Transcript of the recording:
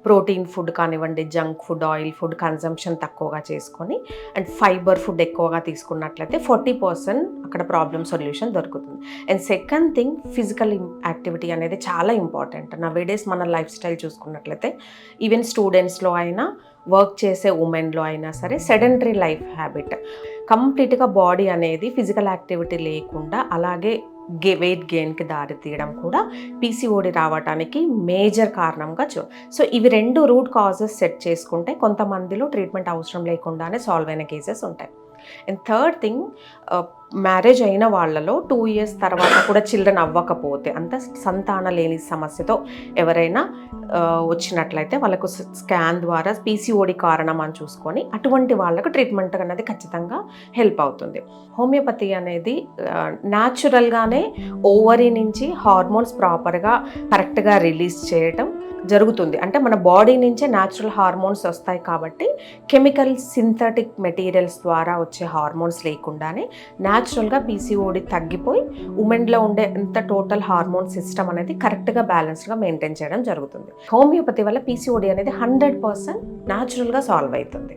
Protein food కానివ్వండి, junk food, oil food consumption తక్కువగా చేసుకొని అండ్ ఫైబర్ ఫుడ్ ఎక్కువగా తీసుకున్నట్లయితే 40% అక్కడ ప్రాబ్లమ్ సొల్యూషన్ దొరుకుతుంది. And second thing, physical activity అనేది చాలా ఇంపార్టెంట్. నవేడేస్ మన లైఫ్ స్టైల్ చూసుకున్నట్లయితే ఈవెన్ స్టూడెంట్స్లో అయినా, వర్క్ చేసే ఉమెన్లో అయినా సరే సెడెంటరీ లైఫ్ హ్యాబిట్, కంప్లీట్గా బాడీ అనేది ఫిజికల్ యాక్టివిటీ లేకుండా అలాగే వెయిట్ గెయిన్కి దారి తీయడం కూడా పీసీఓడి రావడానికి మేజర్ కారణంగా సో ఇవి 2 రూట్ కాజెస్ సెట్ చేసుకుంటే కొంతమందిలో ట్రీట్మెంట్ అవసరం లేకుండానే సాల్వ్ అయిన కేసెస్ ఉంటాయి. అండ్ థర్డ్ థింగ్, మ్యారేజ్ అయిన వాళ్ళలో 2 years తర్వాత కూడా చిల్డ్రన్ అవ్వకపోతే, అంత సంతాన లేని సమస్యతో ఎవరైనా వచ్చినట్లయితే వాళ్ళకు స్కాన్ ద్వారా పీసీఓడి కారణం అని చూసుకొని అటువంటి వాళ్ళకు ట్రీట్మెంట్ అనేది ఖచ్చితంగా హెల్ప్ అవుతుంది. హోమియోపతి అనేది న్యాచురల్గానే ఓవరీ నుంచి హార్మోన్స్ ప్రాపర్గా కరెక్ట్గా రిలీజ్ చేయటం జరుగుతుంది. అంటే మన బాడీ నుంచే న్యాచురల్ హార్మోన్స్ వస్తాయి కాబట్టి కెమికల్ సింథటిక్ మెటీరియల్స్ ద్వారా వచ్చే హార్మోన్స్ లేకుండానే న్యాచురల్గా పీసీఓడి తగ్గిపోయి ఉమెన్లో ఉండే ఎంత టోటల్ హార్మోన్ సిస్టమ్ అనేది కరెక్ట్గా బ్యాలెన్స్డ్గా మెయింటైన్ చేయడం జరుగుతుంది. హోమియోపతి వల్ల పీసీఓడి అనేది 100% న్యాచురల్గా సాల్వ్ అవుతుంది.